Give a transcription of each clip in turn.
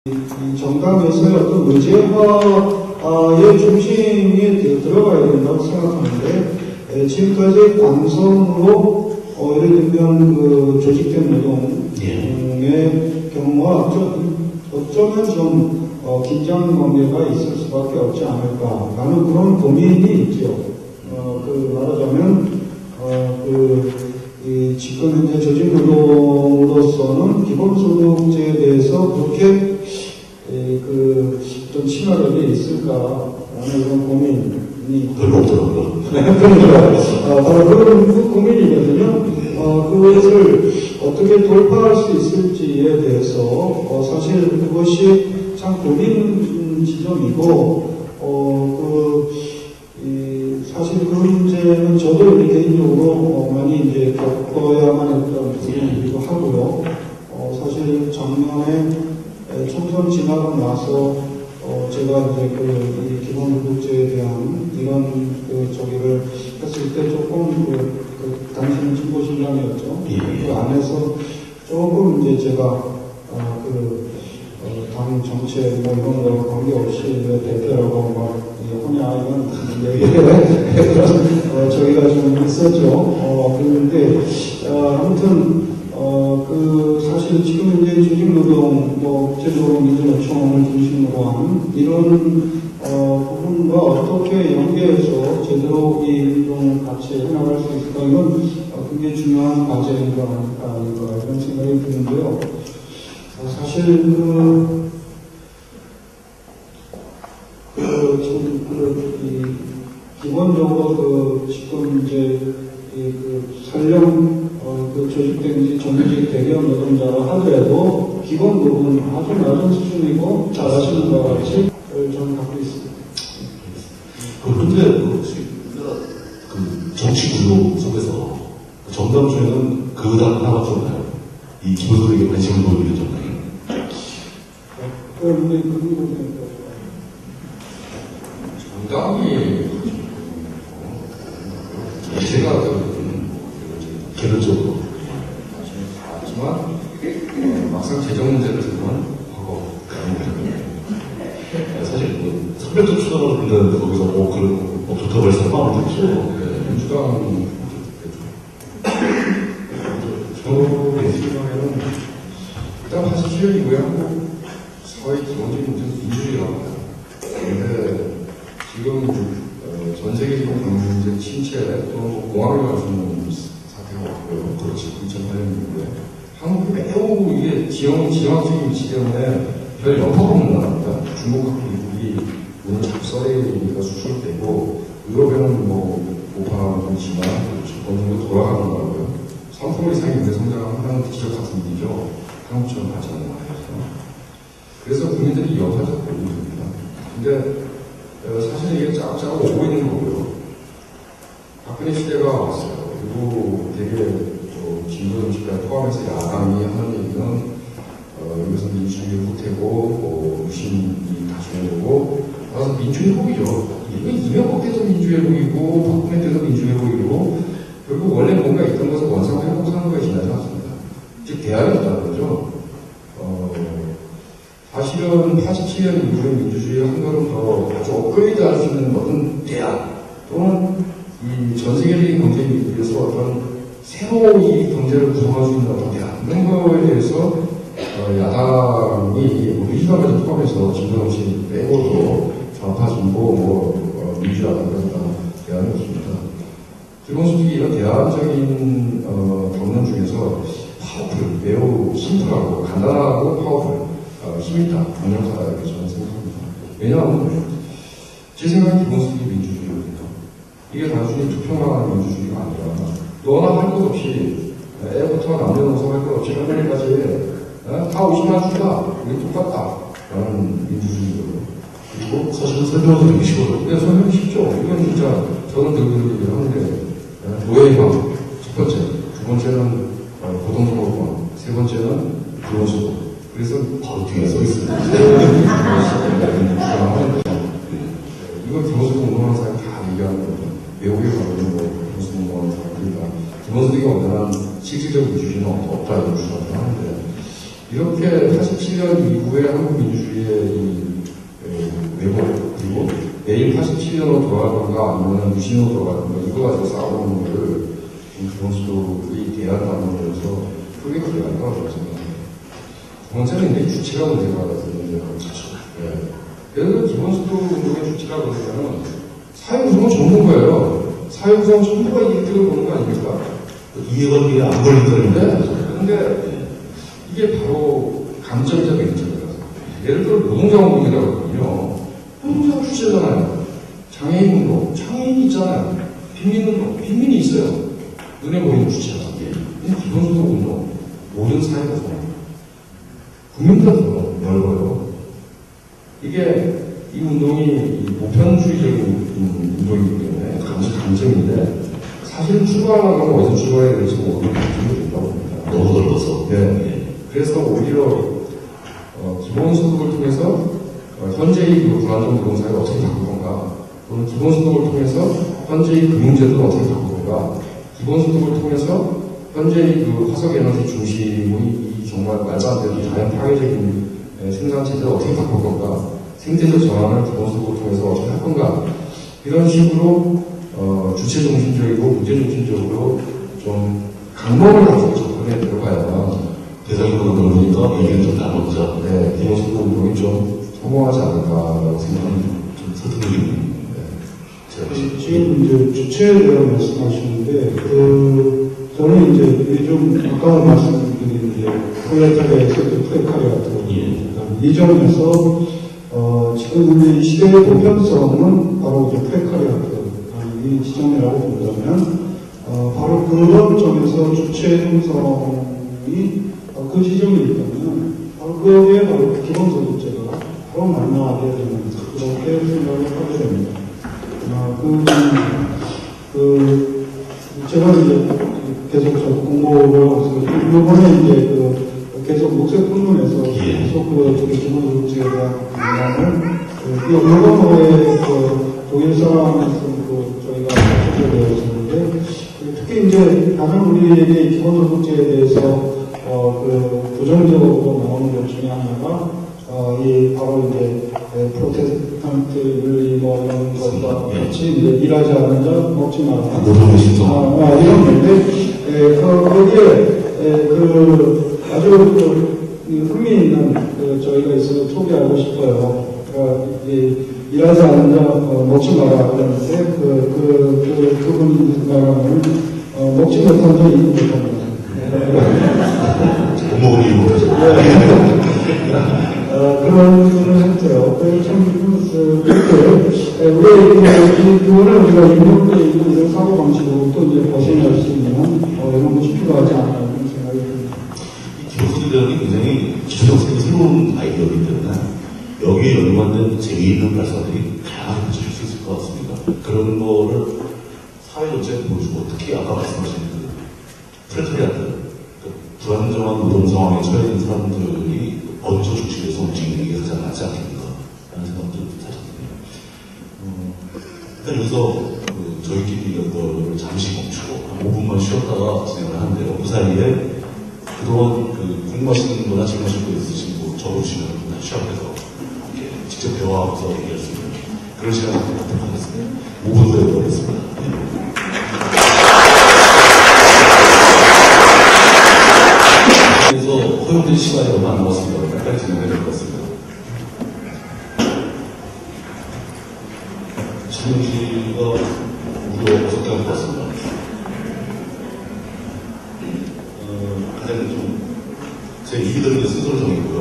이 정당에서의 어떤 의제화의 중심에 들어가야 된다고 생각하는데, 지금까지 관성으로 예를 들면 그 조직된 노동의 경우와 어쩌면 좀 긴장 관계가 있을 수밖에 없지 않을까라는 그런 고민이 있죠. 말하자면 이 지금 현재 조직노동으로서는 기본소득제에 대해서 그렇게 좀 친화력이 있을까라는 그런 고민이 별로 없더라고요. 그러니까 바로 그런 고민이거든요. 그것을 어떻게 돌파할 수 있을지에 대해서 사실 그것이 참 고민 지점이고 사실 그 문제는 저도 개인적으로 많이 이제 겪어야만 했던 부분이기도 하고요. 사실 작년에 총선 지나고 나서 제가 이제 이 기본소득제에 대한 이런 저기를 했을 때 조금 당시는 진보신당이었죠. 그 안에서 조금 이제 제가 당 정책 뭐 이런 거 관계없이 대표라고 막 혼야 이런 얘기를 저희가 좀 있었죠. 그런데 아무튼 사실 지금 이제 조직노동, 국제적으로 민주노총을 중심으로 하는 이런 부분과 어떻게 연계해서 제대로 이 운동을 같이 해나갈 수 있을까, 이건 굉장히 중요한 과제인 것 아닌가 이런 생각이 드는데요. 사실 기본적으로 지금 이제 설령 조직된 정규직 대기업 노동자라 하더라도 기본 부분 아주 낮은 수준이고 잘하시는 것 같이 저는 갖고 있습니다. 그런데 정치 구조 속에서 정당 중에는 당 하나밖에 없나요? 이 기본소득에 관심을 보이는 정당이. 그런데 그 부분에 정당이 제가 개별적으로 하지만 막상 재정 문제를 들면 하고 사실 선별적 추천을 듣는 거기서 그런 좋다고 해서 마음을 듣죠. 민주당 저의 생각에는 일단 87년이고요. 한국 사회의 기본적인 문제는 민주주의라고 합니다. 그런데 지금 전 세계적으로 경제 침체 또는 공황을 가지는 사태가 왔고요. 그렇지. 2008년이고요. 한국이 매우 이게 지형적인 위치 때문에 별 연파가 없는 나라입니다. 중국하고 미국이 오늘 자꾸 썰에가 수출되고 유럽에는 오파는 지만 어느 정도 돌아가는 거라고요. 3% 이상의 경제 성장하는 기적 같은 일이죠. 한국처럼 하지 않는 나라에서. 그래서 국민들이 연사적 보는 겁니다. 근데 사실 이게 쫙쫙 오고 있는 거고요. 박근혜 시대가 왔어요. 그리고 되게 진보 정치까지 포함해서 야당이 하는 얘기는 여기서 민주주의 후퇴고 유신이 다중회복고 따라서 민주회복이죠. 이건 이명박 때도 민주회복이고 박근혜 때도 민주회복이고 결국 원래 뭔가 있던 것을 원상회복하는 거에 지나지 않습니다. 즉 대안이 없다는 거죠. 사실은 87년 이후에 민주주의를 한 걸음 더 아주 업그레이드 할 수 있는 어떤 대안 또는 이 전 세계적인 경제에 위해서 어떤 새로운 이 경제를 구성할 수 있는 어떤 대안 이런 거에 대해서 야당이 민주당에서 포함해서 진보정치 빼고도 좌파 진보 민주야당 이런 대안이 없습니다. 기본소득이 이런 대안적인 경론 중에서 파워풀 매우 심플하고 간단하고 파워풀 힘있다, 강력하다, 이렇게 저는 생각합니다. 왜냐하면, 제 생각엔 기본소득이 민주주의거든요. 이게 단순히 투표만 하는 민주주의가 아니라, 너나 할 것 없이, 애부터 남녀노소 할 것 없이 할머니까지, 다 50만 준다. 우리 똑같다. 라는 민주주의거든요. 그리고 사실은 설명도 되게 쉬워요. 네, 설명이 쉽죠. 이건 진짜, 저는 늘 하는데, 노예희망, 첫 번째. 두 번째는 고등소득권. 세 번째는 기본소득. 그래서 바로 뒤에 서 있습니다. 이거 기본소득 운동하는 사람이 다 얘기하는 거죠. 외국에 가면 기본소득 운동하는 사람들이니까 기본소득이 완전한 실질적인 민주주의는 없다 이런 주장을 하는데 이렇게 87년 이후에 한국 민주주의 87년으로 돌아갈 건가, 아니면 유신으로 돌아갈 건가, 이거 가지고 싸우는 거를 기본소득이 대안하는 거여서 그게 그게 안 나와서 생각해요. 두 번째는 이제 주체가 문제가 있는데, 그래서 기본소득 운동의 주체가 뭐냐면 사회구성은 전부인 거예요. 사회구성은 전부가 이익들을 보는 거 아닙니까? 이해관계가 안 걸린다는데. 근데 이게 바로 강점이자 맹점이라서. 예를 들어 노동자운동이라고 하거든요. 노동자가 주체잖아요. 장애인운동, 장애인이 있잖아요. 빈민운동, 빈민이 있어요. 눈에 보이는 주체가. 기본소득 운동, 모든 사회구성. 국민보다 더 넓어요. 이게 이 운동이 보편주의적인 운동이기 때문에 강점인데 사실은 출발하려면 어디서 출발해야 될지 모르는 강점이 있다고 봅니다. 너무 넓어서. 네. 그래서 오히려 기본소득을 통해서 현재의 불안정 노동사회를 어떻게 바꿀 건가, 또는 기본소득을 통해서 현재의 금융제도를 어떻게 바꿀 건가, 기본소득을 통해서 현재의 화석에너지 중심의 정말 말도 안 되는 자연 파괴적인 생산체제를 어떻게 바꿀 건가, 생태적 전환을 기본소득을 통해서 어떻게 할 건가, 이런 식으로 주체 중심적이고 문제 중심적으로 좀 강목을 가지고 접근해 들어가야 대상이 넓으니까 의견이 좀 나눠보자. 네, 기본소득 운동이 좀 성공하지 않을까라고 생각합니다. 좀 설득력이 있는. 지금 이제 주체에 대한 말씀하시는데, 저는 이제 좀 아까운 말씀드린 이제 프레카리아에서 프레카리아트 이 점에서 지금 이 시대의 보편성은 바로 이제 프레카리아트 이 지점이라고 본다면 바로 그런 점에서 주체 형성이 그 지점이 있다면 바로 그에 바로 기본소득제가 바로 만나게 되는 그렇게 생각을 하게 됩니다. 제가 이제 계속 저 공부를 하면서 이번에 이제 계속 녹색 논문에서 계속 기본소득제에 대한 공감을 이번에 독일 사람에서 저희가 접촉이 되었었는데 특히 이제 가장 우리에게 기본소득제에 대해서 부정적으로 나오는 것 중에 하나가 이 바로 이제 프로테스탄트를 뭐 이런 것과 같이 이제 일하지 않는 자 먹지 마라. 노동의 신성. 이런 건데 거기에 아주 흥미있는 저희가 있어서 소개하고 싶어요. 일하지 않는 자 먹지 마라 그러는데 그분 말하면 먹지 못한 자 이기 못합니다. 못 먹은 이유 못하죠. 그런 상태요. 그래서 참, 그거는 우리가 인문에 있는 이런 사고방식으로 또 이제 벗어날 수 있는, 이런 것이 필요하지 않나, 이런 생각이 듭니다. 이 기본소득이라는 게 굉장히 기초적인 새로운 아이디어이기 때문에 여기에 연관된 재미있는 발상들이 다양하게 펼쳐질 수 있을 것 같습니다. 그런 거를 사회 전체에 보여주고, 특히 아까 말씀하신 프레카리아트, 불안정한 노동 상황에 처해 있는 사람들이 먼저 중심에서 움직이는 게 가장 낫지 않겠는가 라는 생각도 사실 듭니다. 일단 여기서 저희끼리 이런 거를 잠시 멈추고 한 5분만 쉬었다가 진행을 하는데요. 그 사이에 그동안 궁금하시는 거나 질문하실 거 있으신 거 적어주시면 다시 앞에서 이렇게 직접 대화하면서 얘기할 수 있는 그런 시간을 갖도록 하겠습니다. 5분 후에 뵙겠습니다. 그래서 허용된 시간이 얼마 안 남았습니다. 빨리 진행해야 될 것 같습니다. 질문지가 무려 6개가 것 같습니다. 가장 좀 제 입이 들리는 순서를 정했고요.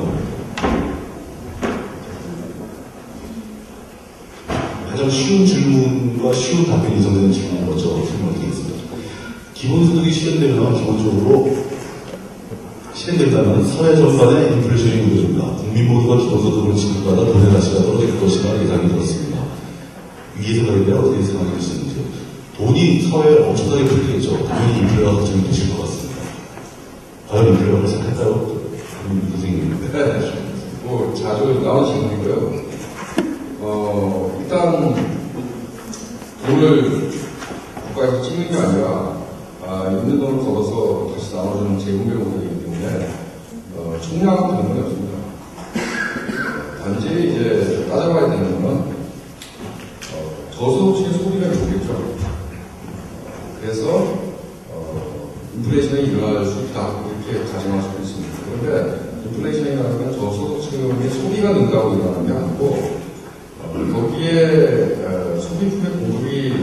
가장 쉬운 질문과 쉬운 답변이 정되는 질문을 먼저 설명을 드리겠습니다. 기본소득이 실현되면 기본적으로 실행된다면 사회 전반의 인플레이션이 우려됩니다. 국민 모두가 기본소득을 지급받아 돈의 가치가 떨어질 것이라 예상이 들었습니다. 위의 생각에 대해 어떻게 생각이 드시는지요? 돈이 사회에 엄청나게 풀리겠죠. 당연히 인플레가 걱정이 되실 것 같습니다. 과연 인플레가 발생할까요? 선생님. 네. 뭐 자주 나온 질문이고요. 일단 돈을 국가에서 찍는 게 아니라 있는 돈을 걷어서 다시 나눠주는 재분배 모델이기 때문에 총량은 변동이 없습니다. 단지 이제 따져봐야 되는 건 저소득층의 소비가 좋겠죠. 그래서 인플레이션이 일어날 수 있다 이렇게 가정할 수도 있습니다. 그런데 인플레이션이 일어나면 저소득층의 소비가 는다고 일어나는 게 아니고 거기에 소비품의 공급이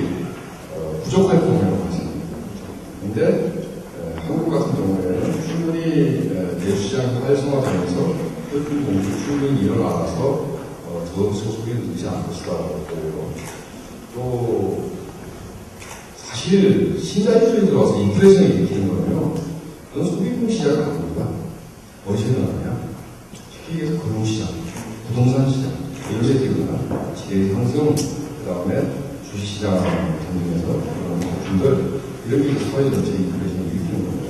부족할 경우라고 하십니다. 그런데 한국 같은 경우에는 충분히 내수시장이 활성화되면서 혈품 공급이 충분히 일어나서 저소득층 소비가 늘지 않을 것이다. 또 사실 신자유주의 들어와서 인플레이션이 일으키는 거는요. 그건 소비품 시장을 아닙니다. 어디서 일어나냐? 쉽게 얘기해서 금융시장, 부동산 시장, 이런 데 일어나 지대 상승, 그 다음에 주식시장 등등에서 그런 제품들 이런 게 사회 전체 인플레이션을 일으키는 겁니다.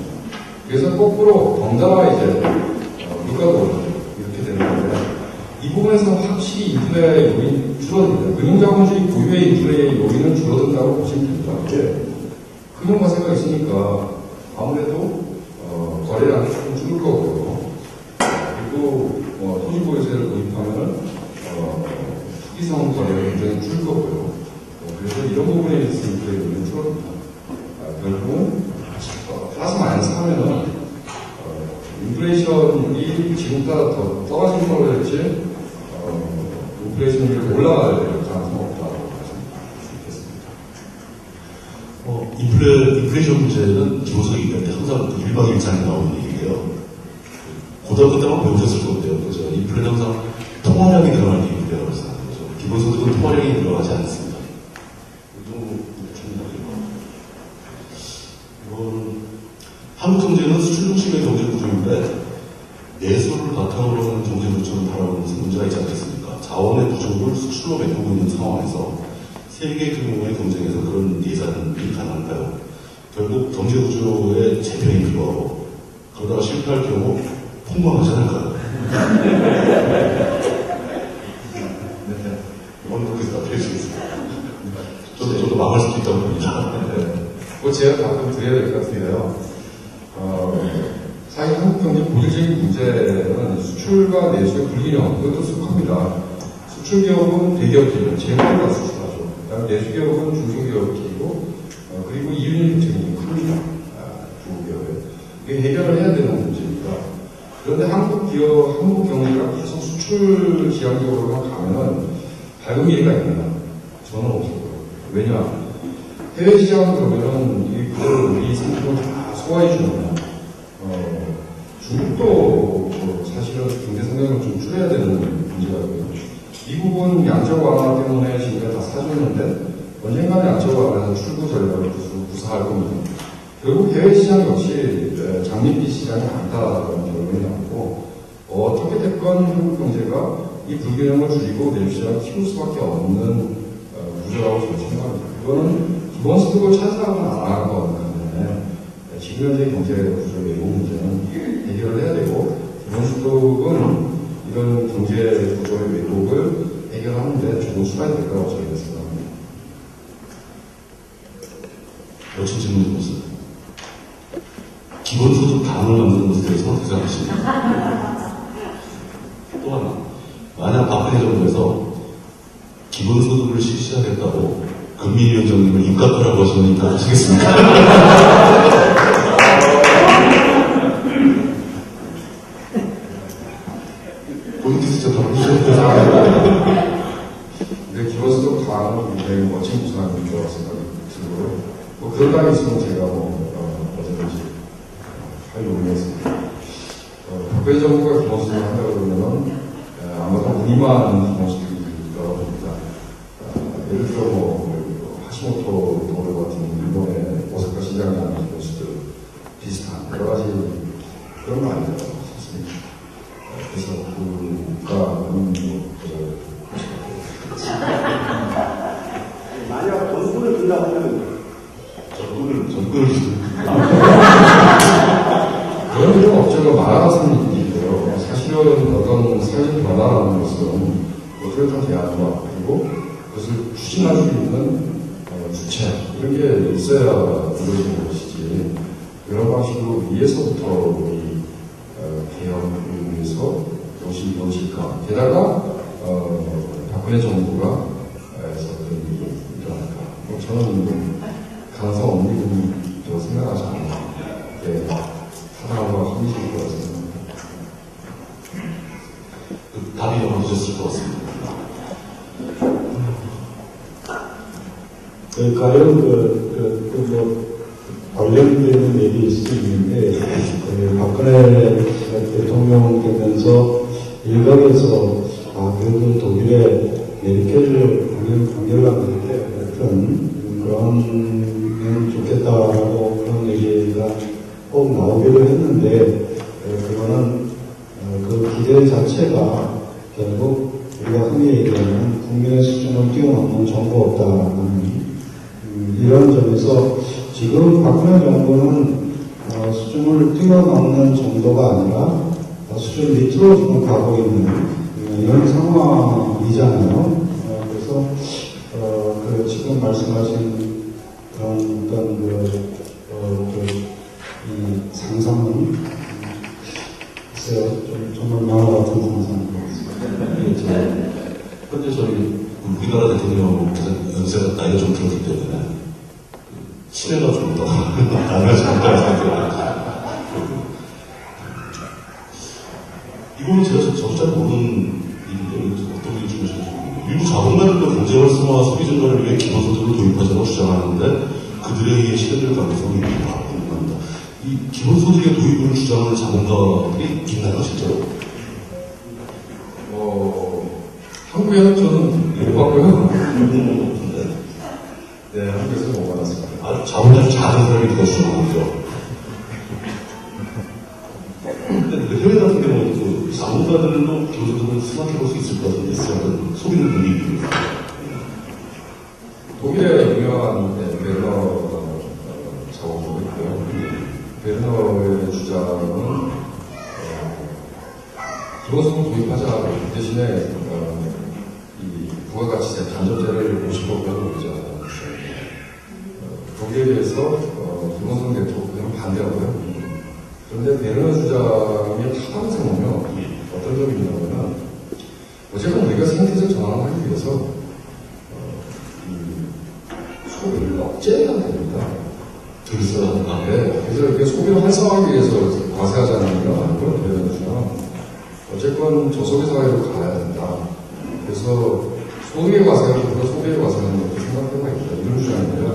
그래서 거꾸로 덩달아 이제 물가도 이렇게 되는 건데 이 부분에서 확실히 인플레의 요인이 줄어듭니다. 금융자본주의 고유의 인플레의 요인은 줄어든다고 보시면 됩니다. 예. 금융과세가 있으니까 아무래도 거래량이 조금 줄을 거고요. 그리고 토지보유세를 도입하면 투기성 거래가 굉장히 줄 거고요. 그래서 이런 부분에 있어서 인플레의 요인은 줄어듭니다. 결국은 플러스 마이너스 하면은 인플레이션이 지금보다 더 떨어지는 걸로 했지 인플레이션이 올라가야 될 가능성은 없다고 말씀드릴 수 있겠습니다. 인플레이션 문제는 기본적인 얘기할 때 항상 일방일장에 나오는 얘기예요. 고등학교 때만 배우셨을 건데요. 그죠? 인플레는 항상 통화량이 늘어나는 게 인플레라고 생각하는 거죠. 기본소득은 통화량이 늘어나지 않습니다. 한국 경제는 수출 중심의 경제 구조인데 내수를 바탕으로 하는 경제 구조를 바라보는 문제가 있지 않겠습니까? 자원의 부족을 수출로 메꾸고 있는 상황에서 세계 규모의 경쟁에서 그런 예산이 가능할까요? 결국 경제 구조의 재편이 필요하고 그러다가 실패할 경우 폭망하지 않을까요? 이건 그렇게 답해주시겠습니다. 저도 망할 수도 있다고 봅니다. 뭐 제가 답변 드려야 될 것 같은데요. 사실 한국 경제 본질적인 문제는 수출과 내수의 불균형, 그것도 속합니다. 수출 기업은 대기업들이 재무가 수출하죠. 그다음에 내수 기업은 중소기업이고, 그리고 이윤율 책임이 큽니다. 중소기업에. 이게 해결을 해야 되는 문제입니다. 그런데 한국 경제가 계속 수출 지향적으로만 가면은 밝은 미래가 있느냐? 저는 없어요. 왜냐? 해외 시장 그러면은 우리 상품을 다 소화해 주느냐? 중국도 사실은 경제 성장을 좀 줄여야 되는 문제가 있고요. 미국은 양적 완화 때문에 지금 다 사줬는데 언젠가는 양적 완화에서 출구 전략을 구사할 겁니다. 결국 해외 시장 역시 장밋빛 시장이 아니다라는 결론이 나오고 어떻게 됐건 한국 경제가 이 불균형을 줄이고 내수 시장을 키울 수밖에 없는 구조라고 저는 생각합니다. 그거는 기본소득을 찬성하거나 안 하거나 때문에 지금 현재 경제 구조의 이 문제는 해결을 해야 되고 기본소득은 이런 경제 구조의 왜곡을 해결하는데 좋은 수단이 될 거라고 저희가 생각합니다. 멋진 질문이었습니다. 기본소득 당을 만드는 것에 대해서 어떻게 생각하십니까? 또 하나, 만약 박근혜 정부에서 기본소득을 실시하겠다고 금민위원장님을 입각하라고 하시면 입각하시겠습니까? 본인께서 진짜 답을 주셨어요. 근데 기본소득 당은 굉장히 멋진 구상인 거라고 생각이 들고요. 뭐 그런 당이 있으면 제가 언제든지 할 용의가 있습니다. 박근혜 정부가 기본소득을 한다고 그러면은 아마도 무늬만 기본소득이 될 거라고 봅니다. 예를 들어 하시모토 도로 같은 일본의 오사카 시장에 하는 기본소득 비슷한 여러 가지 그런 거 아니죠. 그래서 만약 전부를 준다 하면 전권을 그런 좀 업체가 많아서는 일이고요. 사실은 어떤 사회적 변화라는 것은 어떻게 대안과 그리고 그것을 추진할 수 있는 주체 이런 게 있어야 이루어지는 것이지 그런 방식으로 위에서부터 우리 개혁을 위해서 무엇이 이루어질까 게다가 박근혜 정부가 이런 저는 가능성 없는 부분이라고 생각하지 않아요. 네, 사랑과 합리적일 거라고 생각합니다. 그 답이 너무 늦었을 것 같습니다. 가령 관련되는 얘기 있을 수 있는데, 박근혜 대통령 되면서 일각에서, 그래도 독일의 메르켈 관계가 그때 하여튼, 그러면 좋겠다라고 그런 얘기가 꼭 나오기로 했는데, 그거는, 그 기대 자체가 결국 우리가 흔히 얘기하는 국민의 수준을 뛰어넘는 정보가 없다는 이런 점에서 지금 박근혜 정부는 수준을 뛰어넘는 정도가 아니라 수준 밑으로 지금 가고 있는 이런 상황이잖아요. 그래서 지금 말씀하신 그런 어떤 이 상상은 글쎄요, 정말 만화 같은 상상인 것 같습니다. 근데 저희 우리나라 대통령 연세가 나이가 좀 들었기 때문에 친애가 좀 더 나누어질 거라고 생각해요. 이거는 저도 잘 모르는 일인데 어떤 일이 중요한지 모르겠는데 일부 자본가들도 경제 활성화 소비 증가를 위해 기본소득을 도입하자고 주장하는데 그들에 의해 실현될 가능성이 있다. 궁금합니다. 이 기본소득의 도입을 주장하는 자본가들이 있나요, 실제로? 한국에는 저는 못 봤고요. 네, 한국에서 못 받았습니다. 아주 자본가는 작은 사람이 그걸 주장하죠. 근데 해외 같은 경우는 그 자본가들도 기본소득을 생각해 볼 수 있을 것 같은데 소비를 늘리기 위해서. 독일의 유명한 베르너 자본가도 있고요. 베르너의 주장은 기본소득 도입하자 그 대신에 이 부가가치세 단전제를 50%까지 올리자. 거기에 대해서 기본소득 네트워크는 반대하고요. 그런데 베르너 주장의 타당성 보면 어떤 점이 있냐면 어쨌든 우리가 생태적 전환을 하기 위해서 소비를 억제해야 됩니다. 들썩하다. 네, 그래서 이게 소비를 활성화하기 위해서 과세하지 않는 그런 베르너 주장. 어쨌건 저소비 사회로 가야 된다. 그래서 소비의 과세하기보다 소비의 과세하는 것도 생각해봐야 있다. 이런 주장인데요.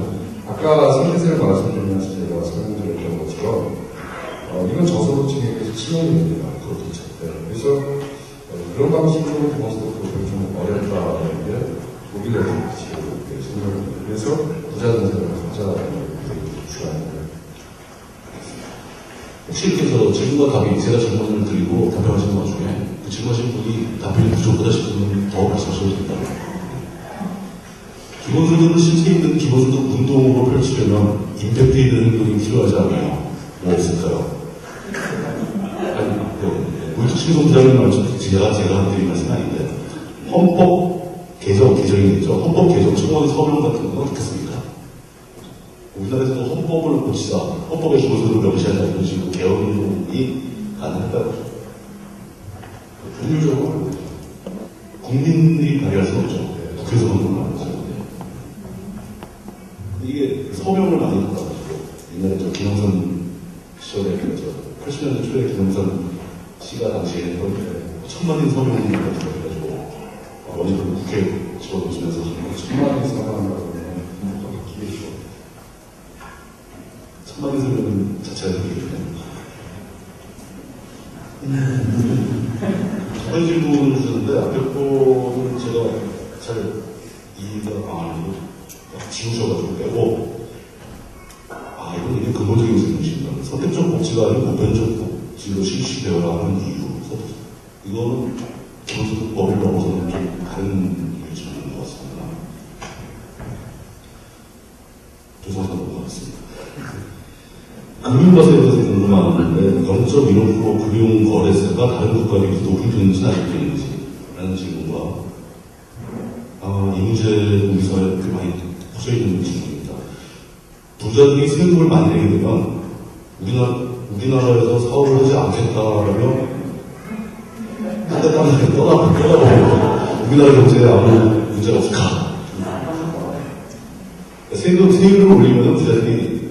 아까 상대세를 말씀드리면서 제가 설명드렸던 것처럼 이건 저소득층에게서 치명입니다. 그렇죠. 네. 그래서 그런 방식으로 기본소득 도입이 좀 어렵다는 게 독일의 생각입니다. 그래서 부자 전세를 하자는 주장입니다. 혹시 그래서 질문과 답이 제가 질문을 드리고 답변하시는 것 중에 그 질문하신 분이 답변이 부족하다 싶으면 더 말씀하셔도 됩니다. 기본소득은 실체 있는 기본소득 운동으로 펼치려면 임팩트 있는 행동이 필요하지 않나요? 뭐 없을까요? 아니, 물특신성 부장님 말씀, 제가 드린 말씀이 아닌데, 헌법 개정이 있죠. 헌법 개정 청원 서명 같은 건 어떻겠습니까? 우리나라에서도 헌법을 고치자, 헌법의 기본소득을 명시하자 이런 식으로 개헌이 가능할까요? 법률적으로 국민들이 발의할 수는 없죠. 국회에서 헌법을 하는 거죠. 이게 서명을 많이 받아가지고 옛날에 저 김영선 시절에 80년대 초에 김영선 씨가 당시에 1000만인 서명을 가지고 어디서 국회에 집어넣으면서 1000만이 사망한다고 하면 좀 바뀌겠죠. 1000만인 서명 자체가 되기 때문에 첫 번째 질문을 주셨는데 앞에 거는 제가 잘 이해가 안 하고 지우셔가지고 빼고 이건 이게 근본적인 질문입니다. 선택적 복지가 아닌 보편적 복지로 실시되어야 하는 이유. 이거는 기본소득법을 넘어서는 좀 다른 질문인 것 같습니다. 죄송해서 넘어가겠습니다. 금융과세에 대해서 궁금한데 0.15% 금융거래세가 다른 국가에 비해서 높은 편인지 낮은 편인지 라는 질문과 이 문제 우리 사회에 그렇게 많이 퍼져있는 질문입니다. 부자들이 세금을 많이 내게 되면 우리나라에서 사업을 하지 않겠다라며 딴데 떠나버리고 우리나라 경제에 아무 문제가 없을까? 세금 세율을 올리면 부자들이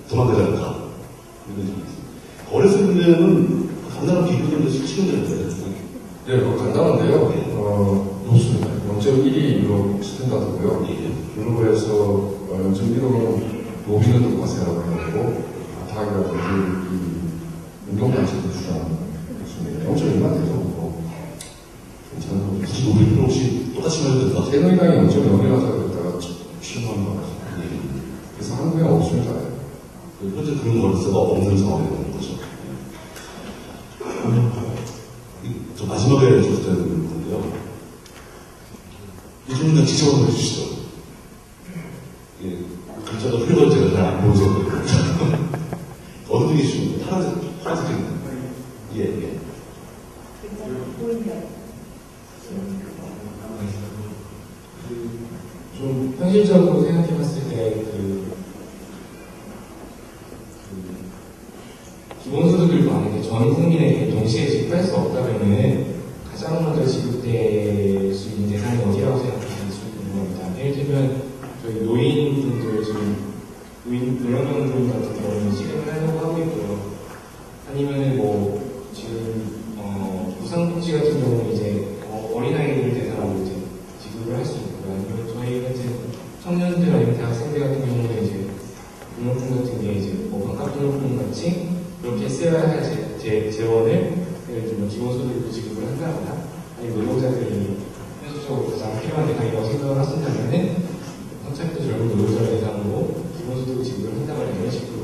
도망가지 않을까. 이런 생각이 있습니다. 거래세 문제는 간단한 비교를 치면 되는데. 네, 간단한데요. 높습니다. 0.1이 스탠다드고요. 유럽에서 0.1은 노비는 과세라고 하고, 아타기라든지 운동단체도 주장하는 것입니다. 0.1만 돼도 뭐 괜찮은 거 굳이 노빌 필요 없이 똑같이 해도 된다. 새누리당이 0.0을 하자고 했다가 취소한 거 같아요. 그래서 한국에 없습니다. 현재 그런 거래세가 없는 상황이 되는 거죠. 저 마지막에 줬던 건데요. 이좀 그냥 지적을 해주시죠. 예, 글자가 흘건 제가 잘 안 보여서 그래요. 어느 분이 주시면 파란색입니다. 예. 좀 현실적으로 생각해봤을 때 기본소득을 만약에 전 국민에게 동시에 지급할 수 없다면은 가장 먼저 지급될 수 있는 대상이 어디라고 생각하실 수 있는 겁니다. 예를 들면 저희 노인분들 지금 노령노인 같은 경우는 실행을 하려고 하고 있고요. 아니면은 뭐 지금 부상복지 같은 경우는 이제 어린아이들 대상으로 이제 지급을 할 수 있고요. 아니면 저희 같은 청년들 아니면 대학생들 같은 경우는 이제 등록금 같은 게 이제 뭐 반값 등록금 같이 그렇게 써야 할 재원을 예를 들면 기본소득으로 지급을 한다거나 아니면 노동자들이 현실적으로 가장 필요한 대상이라고 생각을 하신다면은 성차별도 젊은 노동자를 대상으로 기본소득 지급을 한다거나 이런 식으로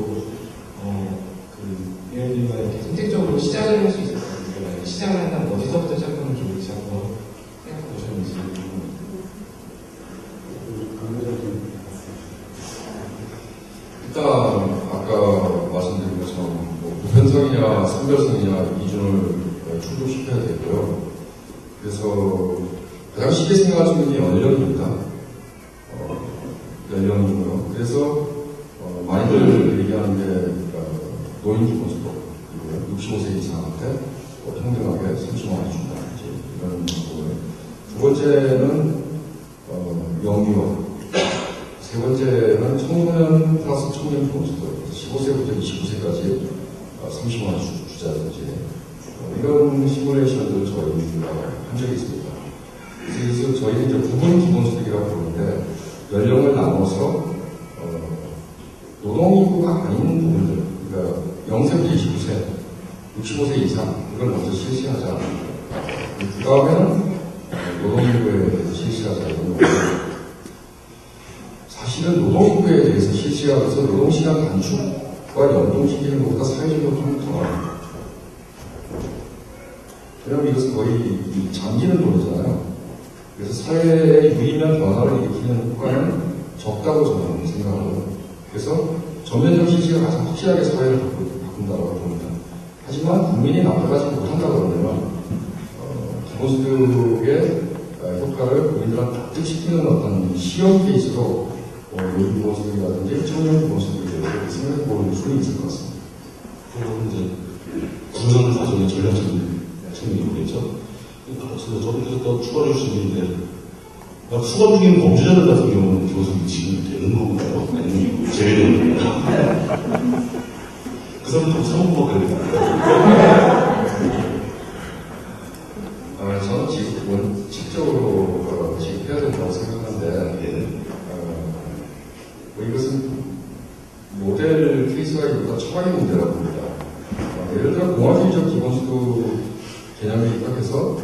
예를 들면 이렇게 선택적으로 시작을 할 수 있을 것 같아요. 시작을 한다면 어디서부터 시작하면 좋을지 한번 생각해 보셨는지. 일단 아까 말씀드린 것처럼 보편성이냐 선별성이냐 기준을 충족시켜야 되고요. 그래서 가장 쉽게 생각할 수 있는 게 연령입니다. 연령이고요. 그래서 많이들 얘기하는 게 노인 기본소득 그리고 65세 이상한테 평등하게 30만 원 준다 이런 거고요. 두 번째는 영유아, 세 번째는 청소년 플러스 청년 기본소득 15세부터 29세까지 30만 원 주자든지 이런 시뮬레이션들을 저희가 한 적이 있습니다. 그래서 저희는 이제 부분 기본소득이라고 부르는데 연령을 나눠서 노동인구가 아닌 부분들, 그러니까 0세부터 29세, 65세 이상 이걸 먼저 실시하자. 그 다음에는 노동인구에 대해서 실시하자 이런 거고 사실은 노동인구에 대해서 실시하면서 노동시간 단축과 연동시키는 것보다 사회적으로 좀 더 왜냐하면 이것은 거의 잠기는 돈이잖아요. 그래서 사회의 유의미한 변화를 일으키는 효과는 적다고 저는 생각하고요. 그래서 전면적 실시가 가장 확실하게 사회를 바꾼다고 봅니다. 하지만 국민이 나쁘지 못한다고 그러면 기본소득의 효과를 국민들한테 납득시키는 어떤 시험 케이스로 노인 기본소득이라든지 청년 기본소득에 대해서 생각해 보는 수는 있을 것 같습니다. 그건 이제 구성 과정의 전략적인 측면이겠죠. 저분께서 또 추가해 주시는데 수감 중인 범죄자들 같은 경우는 기본소득이 지급이 되는 건가요? 아니면 제외되는 건가요? 그 사람도 사법부가 그래요. 저는 원칙적으로 지급해야 된다고 생각하는데 이것은 모델 케이스가 처방의 문제라고 봅니다. 예를 들어 공화주의적 기본소득 개념에 입각해서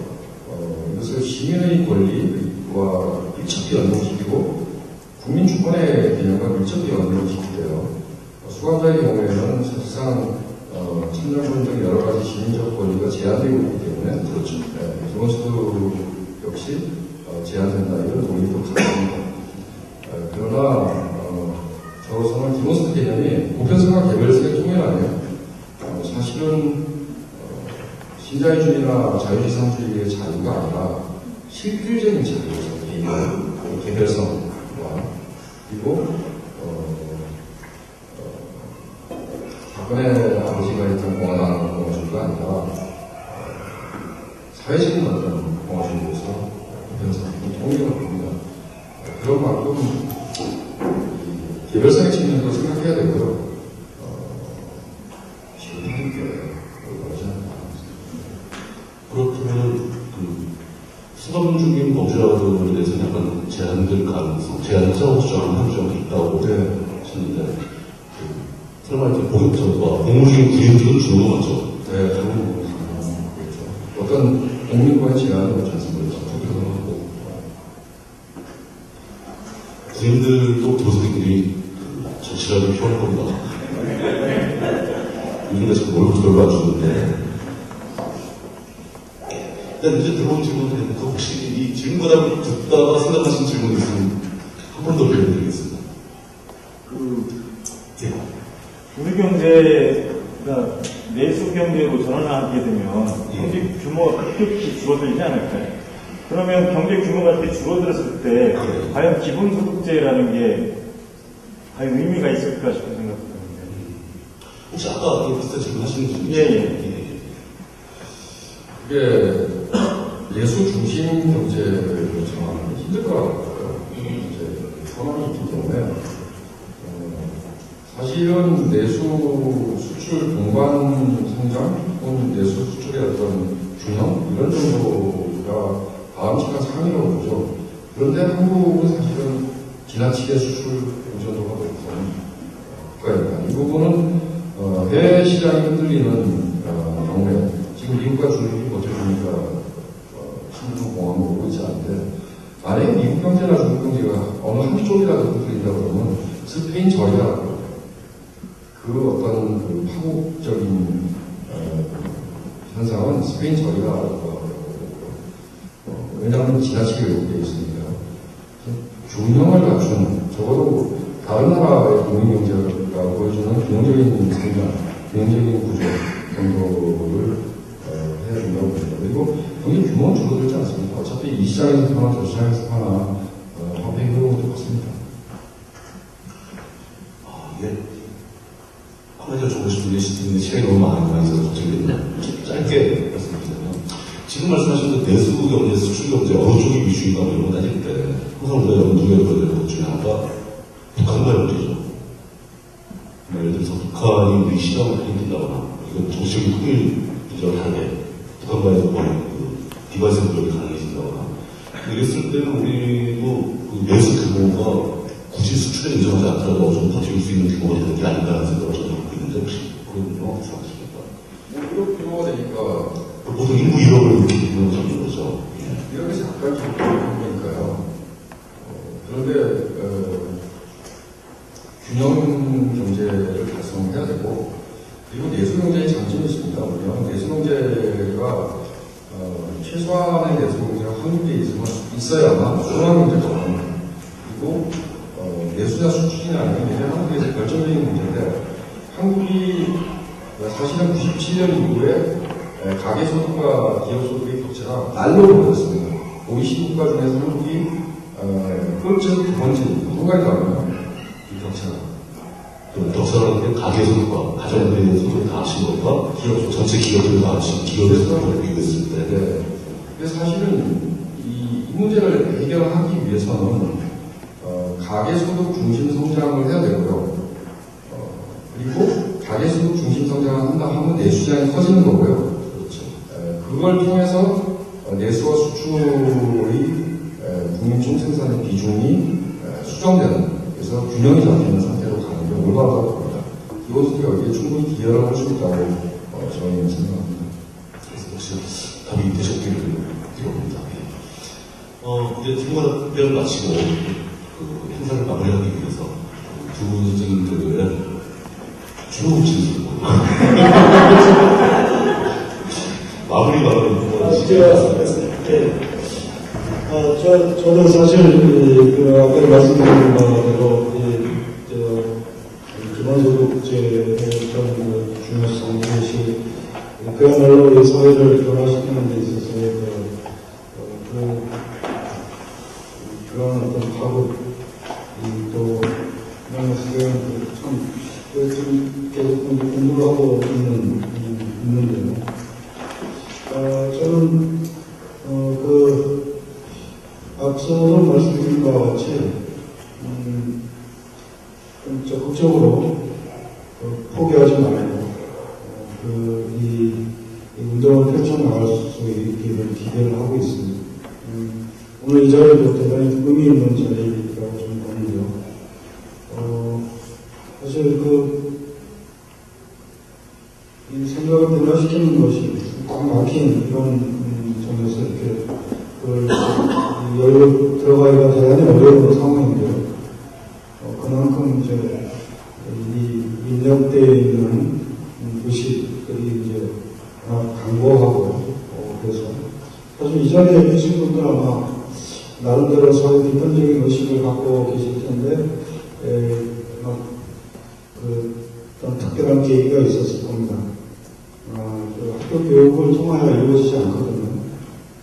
이것을 시민의 권리와 밀접히 연동시키고 국민 주권의 개념과 밀접히 연동시키고요. 수감자의 경우에는 사실상 청년권 등 여러 가지 시민적 권리가 제한되고 있기 때문에 그렇죠. 기본소득 역시 제한된다 이런 동의도 가능합니다. 그러나 저로서는 기본소득 개념이 보편성과 개별성의 통일아니에요. 사실은 신자유주의나 자유지상주의의 자유가 아니라 실질적인 자유죠. 개별성과 그리고 박근혜 아버지가 했던 공화주의가 아니라 사회적인 어떤 공화주의로서 보편성, 통일을 봅니다. 그런 만큼 개별성의 측면도 생각해야 되고요. 지금 하니까 그러지 않나. 그렇다면 수감 중인 범죄자들에 대해서는 약간 제한될 가능성, 제한적 주장을 한 점이 있다고 하시는데 설마 이렇게 공익적과 공무 중인 구인들은 주는 거 맞죠? 네, 그런 그렇죠. 어떤 공민과의 제한은 그렇지 않습니다. 하고 구인들도 도서들이 정치라고 표현할 겁니다. 우리가 지금 월급 별로 안 주는데 일단 이제 들어온 질문은 혹시 이 질문보다 듣다가 생각하신 질문 있으면 한 번 더 부탁드리겠습니다. 우리경제가 내수경제로 전환하게 되면 경제 규모가 급격히 줄어들지 않을까요? 그러면 경제 규모가 이렇게 줄어들었을 때 과연 기본소득제라는 게 과연 의미가 있을까 싶은 생각이 드는데. 혹시 아까 비슷한 질문 하시는 분이 예. 그게 예수 중심 경제를 정하는 게 힘들 거라고 봐요. 이제 현황이 있기 때문에 사실은 내수 수출 동반 성장 혹은 내수 수출의 어떤 균형 이런 정도가 바람직한 상위라고 보죠. 그런데 한국은 사실은 지나치게 수출 의존도가 높은 국가입니다. 이 부분은 해외 시장이 흔들리는 경우에 지금 미국과 중국이 버텨주니까 신흥공항으로 오고 있지 않은데 만약에 미국 경제나 중국 경제가 어느 한쪽이라도 흔들린다고 그러면 스페인 저리라고 그 어떤 그 파국적인 현상은 스페인 저리가 왜냐하면 지나치게 왜곡되어 있으니까 균형을 갖춘 적어도 다른 나라의 공인경제가 보여주는 균형적인 성장, 균형적인 구조 정도를 해야 된다고 봅니다. 그리고 경제 규모는 줄어들지 않습니다. 어차피 이 시장에서 하나, 저 시장에서 하나 화폐 규모는 똑같습니다. 이게 하나가 조금 싶은데 시간이 너무 많이 있어서 갑자기 짧게 말씀드리자면 지금 말씀하신 그 내수 경제, 수출 경제 어느 쪽이 위주인가 뭐 이런 거 따질 때 항상 우리가 염두에 둬야 될 것 중에 하나가 북한과 문제죠. 예를 들어서 북한이 우리 시장을 힘든다거나 이건 정치적인 통일 문제와 다르게 북한과의 디바이스 무역이 가능해진다거나 이랬을 때는 우리도 그 내수 규모가 굳이 수출에 인정하지 않더라도 좀 버틸 수 있는 규모가 되는 게 아닌가라는 생각을 저는 하고 있는데 혹시 그런 거 생각하십니까? 이렇게 규모가 되니까 보통 인구 1억을 이렇게 되는 정도인 거죠. 이렇게 잠깐 기록하는 거니까요. 그런데 균형 경제를 달성해야 되고 그리고 내수 경제의 장점이 있습니다. 왜냐하면 내수 경제가 최소한의 내수 경제가 한국에 있어야만 중앙 경제가 그리고 내수나 수출이 아니면 이제 한국에서 결정적인 문제인데 한국이 사실은 97년 이후에 가계소득과 기업소득의 격차가 날로 벌어졌습니다. OECD 국가 중에서 한국이 꼴찌 두 번째입니다. 한가위 가면 이 격차가. 격차라는 게 가계소득과 가정의 소득을 다 합친 것과 기업, 전체 기업들을 다 합친 기업의 소득을 비교했을 때. 네. 그래서 사실은 이 문제를 해결하기 위해서는 가계소득 중심 성장을 해야 되고요. 그리고 가계소득 중심 성장을 한다 하면 내수장이 커지는 거고요. 그렇죠. 그걸 통해서 내수와 수출의 국민 총생산의 비중이 수정되는 그래서 균형이 잡히는 상태로 가는 게 올바르다고 봅니다. 이것은 여기에 충분히 기여를 할 수 있다고 저희는 생각합니다. 그래서 혹시 답이 되셨기를 빌어봅니다. 이제 질문을 마치고 그 행사를 마무리하기 위해서 두 분들의 주로 질문 마무리가 저는 사실 아까 말씀드린 바대로 기본소득제의 어떤 중요성 무엇이 그야말로 이 사회를 변화시키는 데 있어서의 그런 어떤 파급 또 그런 참 지금 계속 공부를 하고 있는데요. 저는 앞서도 말씀드린 바와 같이 적극적으로 포기하지 말고 이 운동을 펼쳐나갈 수 있기를 기대를 하고 있습니다. 오늘 이 자리도 대단히 의미 있는 자리라고 좀 보는데요. 사실 이 생각을 변화시키는 것이 꽉 막힌 이런 점에서 이렇게 들어가기가 대단히 어려운 상황인데요. 그만큼 이제 이 인력대에 있는 의식들이 이제 강고하고 그래서 사실 이 자리에 계신 분들 아마 나름대로 사회 비판적인 의식을 갖고 계실 텐데 어떤 특별한 계기가 있었을 겁니다. 학교 교육을 통하여 이루어지지 않거든요.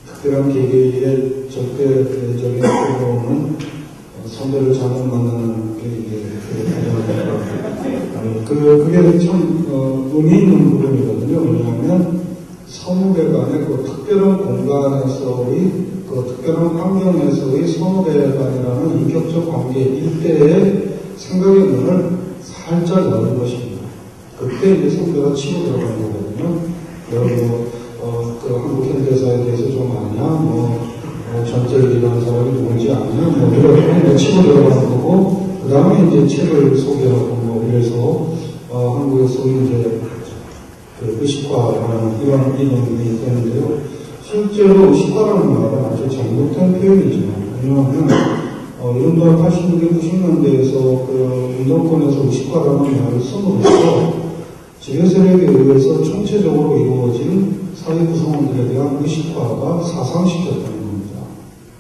특별한 계기에 절대적인 경우는 선배를 잘못 만나는 게 그게 참 의미 있는 부분이거든요. 왜냐하면 선후배 간의 그 특별한 공간에서의 특별한 환경에서의 선후배 간이라는 인격적 관계 일대의 생각의 문을 살짝 여는 것입니다. 그때 이제 선배가 치고 들어가는 거거든요. 여러분 한국 현대사에 대해서 좀 아냐, 전설이라는 사람이 누군지 아냐, 이런 치고 들어가는 거고, 그 다음에 이제 책을 소개하고, 그래서 한국에서 이제 의식화라는 이런 이름이 되는데요. 실제로 의식화라는 말은 아주 잘못된 표현이죠. 왜냐하면 이른바 80년대, 90년대에서 운동권에서 의식화라는 말을 씀으로써 지배세력에 의해서 총체적으로 이루어진 사회 구성원들에 대한 의식화가 사상시켰다는 겁니다.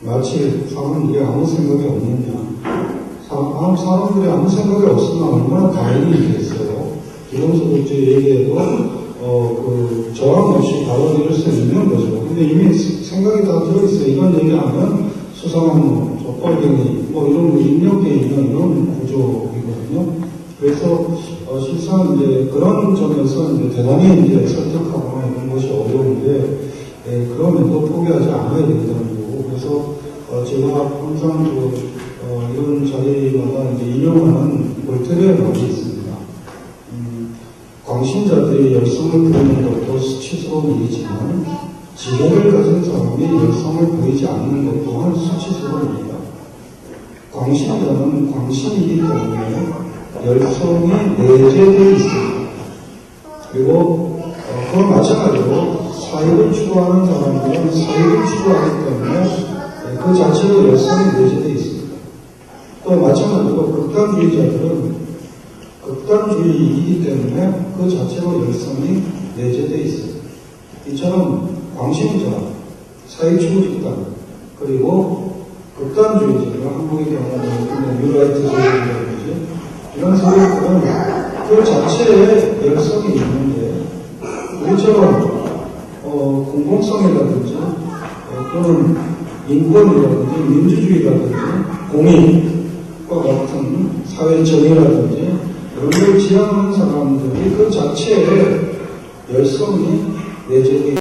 마치 사람들이 아무 생각이 없느냐. 사람들이 아무 생각이 없으면 얼마나 다행이겠어요. 기본소득제 얘기에도 저항 없이 받아들일 수 있는 거죠. 근데 이미 생각이 다 들어있어요. 이런 얘기하면 수상한 족벌갱이, 이런 인력에 있는 이런 구조이거든요. 그래서 실상 이제 그런 점에서 이제 대단히 이제 설득하거나 이런 것이 어려운데 그럼에도 포기하지 않아야 된다는 거고, 그래서 제가 항상 이런 자리마다 이제 인용하는 볼테르의 말이 있습니다. 광신자들이 열성을 보이는 것도 수치스러운 일이지만 지혜를 가진 사람이 열성을 보이지 않는 것 또한 수치스러운 일이다. 광신자는 광신이기 때문에 열성이 내재되어 있습니다. 그리고 그와 마찬가지로 사익을 추구하는 사람들은 사익을 추구하기 때문에 그 자체로 열성이 내재되어 있습니다. 또 마찬가지로 극단주의자들은 극단주의이기 때문에 그 자체로 열성이 내재되어 있습니다. 이처럼 광신자, 사익추구 집단, 그리고 극단주의자가 한국의 경우는 뉴라이트 세력이라든지 이런 세력들은 그 자체에 열성이 있는데 우리처럼 공공성이라든지 또는 인권이라든지 민주주의라든지 공익과 같은 사회 정의라든지 이런 걸 지향하는 사람들이 그 자체에 열성이 내재되어